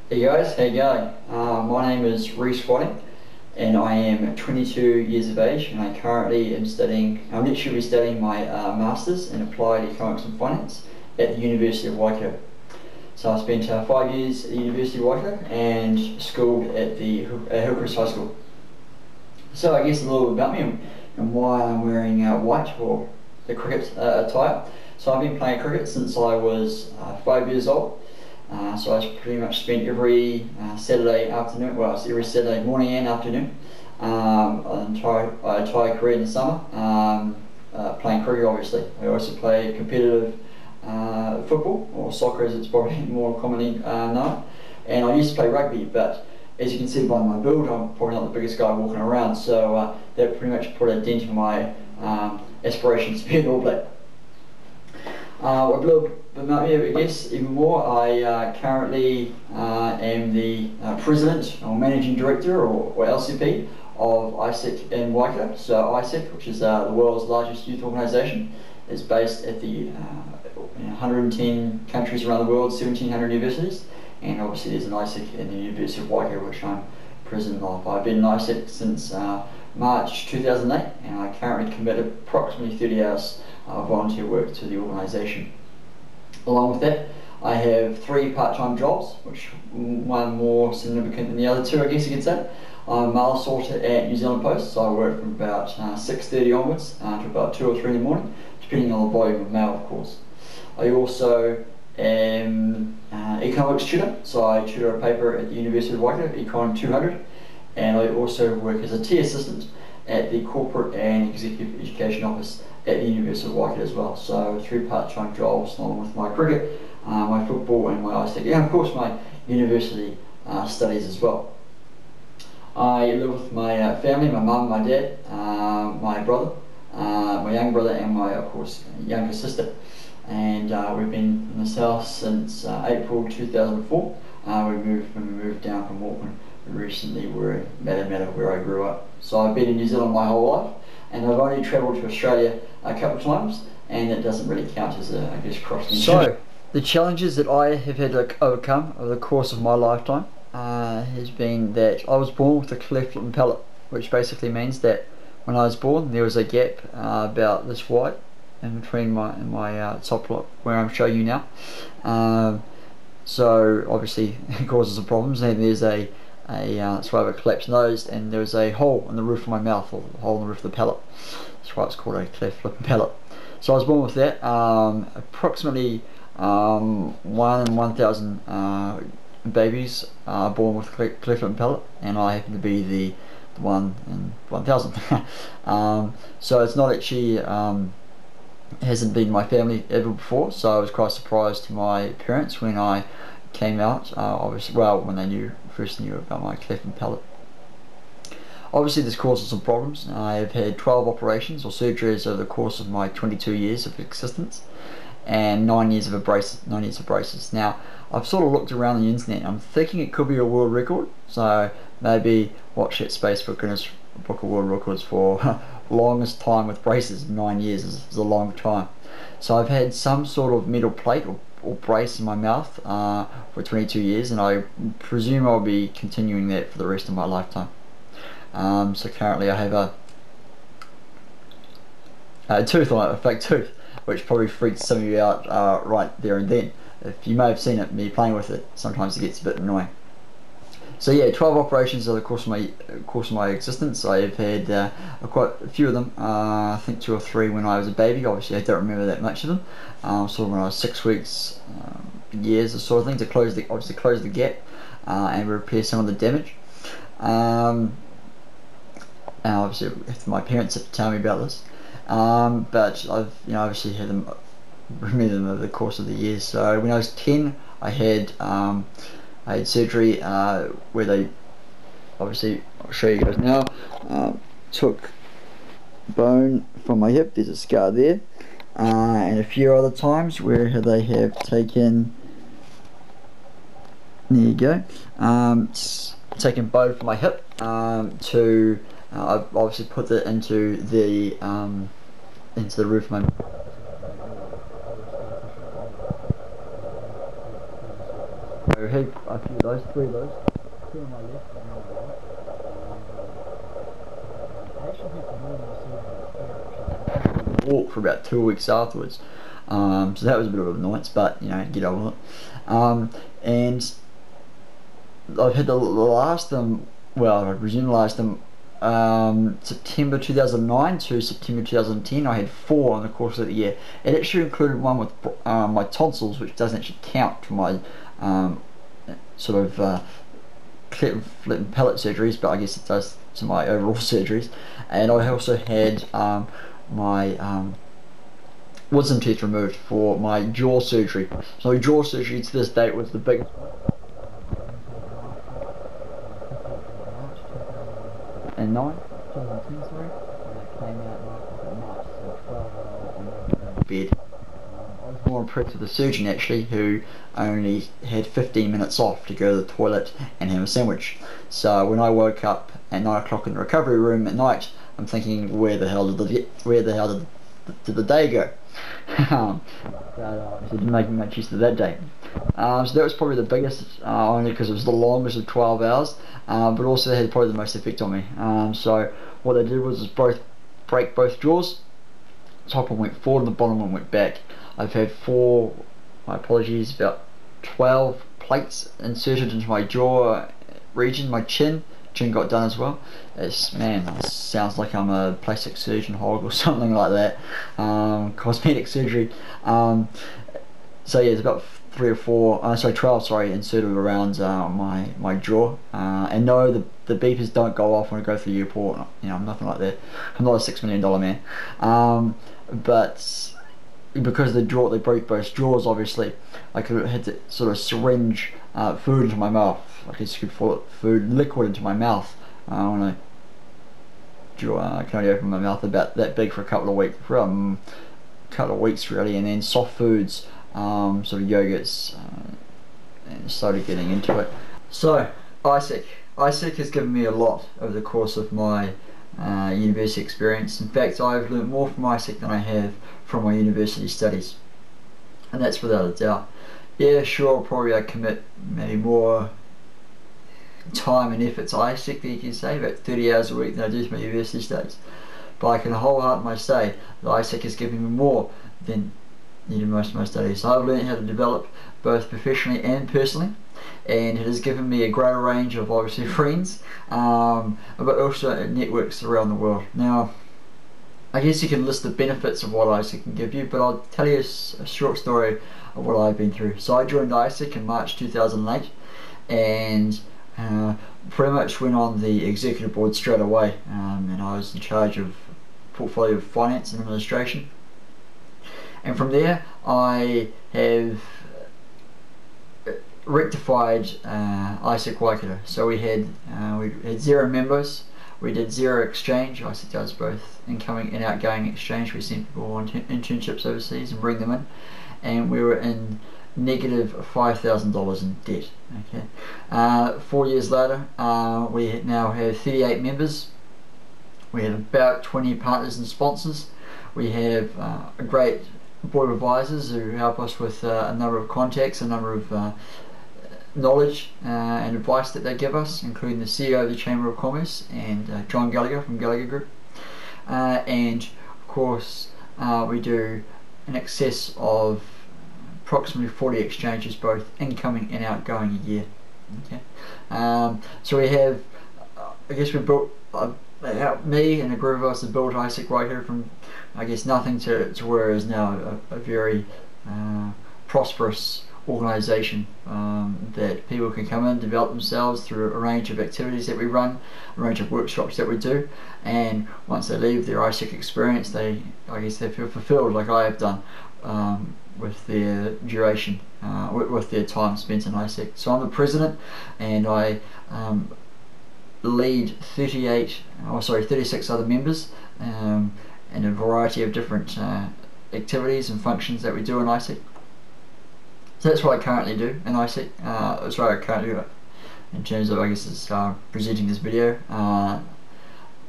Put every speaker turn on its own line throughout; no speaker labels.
Hey guys, how you going? My name is Rhys and I am 22 years of age and I currently am I'm literally studying my Masters in Applied Economics and Finance at the University of Waikato. So I spent 5 years at the University of Waikato and schooled at Hillcrest High School. So I guess a little bit about me and why I'm wearing white or the cricket attire. So I've been playing cricket since I was 5 years old. So I pretty much spent every Saturday afternoon, well, it's every Saturday morning and afternoon, entire career in the summer, playing cricket obviously. I also play competitive football, or soccer as it's probably more commonly known, and I used to play rugby, but as you can see by my build, I'm probably not the biggest guy walking around, so that pretty much put a dent in my aspirations to be an All Black. A little bit about me, I guess, even more. I currently am the President or Managing Director or LCP of ISEC in Waikato. So ISEC, which is the world's largest youth organisation, is based at the 110 countries around the world, 1,700 universities, and obviously there's an ISEC in the University of Waikato, which I'm President of. I've been in ISEC since March 2008, and I currently commit approximately 30 hours volunteer work to the organisation. Along with that, I have 3 part-time jobs, which one more significant than the other 2, I guess you could say. I'm a mail sorter at New Zealand Post, so I work from about 6:30 onwards to about 2 or 3 in the morning, depending on the volume of mail, of course. I also am an economics tutor, so I tutor a paper at the University of Waikato, Econ 200, and I also work as a tea assistant at the Corporate and Executive Education Office at the University of Waikato as well. So 3 part-time jobs along with my cricket, my football and my ISEC, and of course my university studies as well. I live with my family, my mum, my dad, my brother, my young brother and my, of course, younger sister. And we've been in this house since April 2004. When we moved down from Auckland recently, we're in Matamata where I grew up. So I've been in New Zealand my whole life, and I've only travelled to Australia a couple of times, and it doesn't really count as I guess, crossing. So, the challenges that I have had to overcome over the course of my lifetime has been that I was born with a cleft lip and palate, which basically means that when I was born there was a gap about this wide in between my top lip where I'm showing you now. So obviously it causes some problems, and there's that's why I have a collapsed nose, and there's a hole in the roof of my mouth, or a hole in the roof of the palate. That's why it's called a cleft lip and palate. So I was born with that. Approximately 1 in 1,000 babies are born with cleft lip and palate, and I happen to be the 1 in 1,000. So it's not actually hasn't been my family ever before, so I was quite surprised to my parents when I came out, obviously, well, when they first knew about my cleft and palate. Obviously this causes some problems. I've had 12 operations or surgeries over the course of my 22 years of existence, and 9 years of braces. Now, I've sort of looked around the internet, I'm thinking it could be a world record, so maybe watch that space for Guinness Book of World Records for longest time with braces. 9 years is a long time. So I've had some sort of metal plate or brace in my mouth for 22 years, and I presume I'll be continuing that for the rest of my lifetime. So currently I have a tooth on it, a fake tooth, which probably freaks some of you out right there and then. If you may have seen it, me playing with it, sometimes it gets a bit annoying. So yeah, 12 operations over the course of my existence. I've had quite a few of them. I think 2 or 3 when I was a baby. Obviously, I don't remember that much of them. Sort of when I was 6 weeks, years, or sort of thing, to close the gap and repair some of the damage. Obviously, my parents have to tell me about this. But I've obviously had them, remember them over the course of the years. So when I was 10, I had surgery where they, obviously, I'll show you guys now, took bone from my hip. There's a scar there, and a few other times where they have taken, there you go, taken bone from my hip to I've obviously put it into the roof of my I had a few of those, 3 of those, 2 on my left and 1 on my right. I actually had to learn my surgery actually walk for about 2 weeks afterwards. So that was a bit of an annoyance, but you know, get over it. And I've had the last well, I presume the last September 2009 to September 2010. I had 4 on the course of the year. It actually included one with my tonsils, which doesn't actually count for my sort of cleft and palate surgeries, but I guess it does to my overall surgeries. And I also had my wisdom teeth removed for my jaw surgery. So jaw surgery to this date was the biggest one. And 2010, sorry, and I came out March, so 12 hours in bed. I was more impressed with the surgeon actually, who only had 15 minutes off to go to the toilet and have a sandwich. So when I woke up at 9 o'clock in the recovery room at night, I'm thinking, where the hell did the day go? So didn't make much use of that day. So that was probably the biggest, only because it was the longest of 12 hours, but also had probably the most effect on me. So what they did was break both jaws. The top one went forward and the bottom one went back. I've had 4, my apologies, about 12 plates inserted into my jaw region, my chin. Chin got done as well. Man, it sounds like I'm a plastic surgeon hog or something like that. Cosmetic surgery. So yeah, it's about 3 or 4, 12, sorry, inserted around my jaw. And no, the beepers don't go off when I go through the airport. You know, I'm nothing like that. I'm not a $6 million man. But because they broke both jaws, obviously, I had to sort of syringe food into my mouth. I guess you could call it liquid into my mouth when I can only open my mouth about that big for a couple of weeks, really, and then soft foods, sort of yogurts, and started getting into it. So ISEC has given me a lot over the course of my university experience. In fact, I've learned more from ISEC than I have from my university studies, and that's without a doubt. Yeah, sure, probably I commit maybe more time and effort to ISEC than you can say, about 30 hours a week than I do to my university studies. But I can wholeheartedly say that ISEC has given me more than most of my studies. So I've learned how to develop both professionally and personally, and it has given me a greater range of obviously friends, but also networks around the world. Now, I guess you can list the benefits of what ISEC can give you, but I'll tell you a short story of what I've been through. So I joined ISEC in March 2008, and pretty much went on the executive board straight away, and I was in charge of portfolio finance and administration. And from there I have rectified ISEC Waikato. So we had 0 members, we did 0 exchange. ISEC does both incoming and outgoing exchange. We send people on internships overseas and bring them in, and we were in negative $5,000 in debt. Okay, 4 years later, we now have 38 members. We have about 20 partners and sponsors. We have a great board of advisors who help us with a number of contacts, a number of knowledge and advice that they give us, including the CEO of the Chamber of Commerce and John Gallagher from Gallagher Group. And of course, we do in excess of approximately 40 exchanges, both incoming and outgoing a year. Okay, so we have, I guess we built, me and a group of us have built ISEC right here from, I guess, nothing to where it is now a very prosperous organisation, that people can come in, develop themselves through a range of activities that we run, a range of workshops that we do, and once they leave their ISEC experience, I guess they feel fulfilled, like I have done, with their duration, with their time spent in ISEC. So I'm the president, and I lead 36 other members, and a variety of different activities and functions that we do in ISEC. So that's what I currently do in ISEC. That's what I currently do in terms of, I guess, is presenting this video. I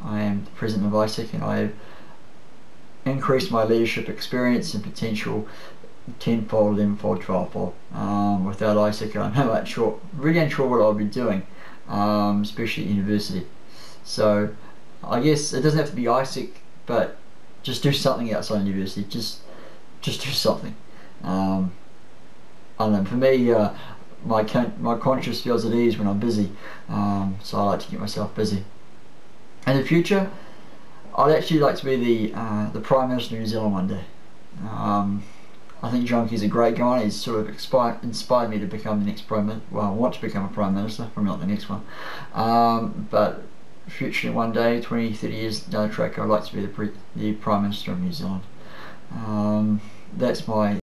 am the president of ISEC, and I have increased my leadership experience and potential 10-fold, 11-fold, 12-fold. Without ISIC, I'm not sure, really unsure what I'll be doing, especially at university. So I guess it doesn't have to be ISIC, but just do something outside university. Just do something. I don't know. For me, my conscience feels at ease when I'm busy, so I like to keep myself busy. In the future, I'd actually like to be the Prime Minister of New Zealand one day. I think John Key's a great guy. He's sort of inspired me to become the next Prime Minister. Well, I want to become a Prime Minister, probably not the next one. But future one day, 20, 30 years down the track, I'd like to be the Prime Minister of New Zealand. That's my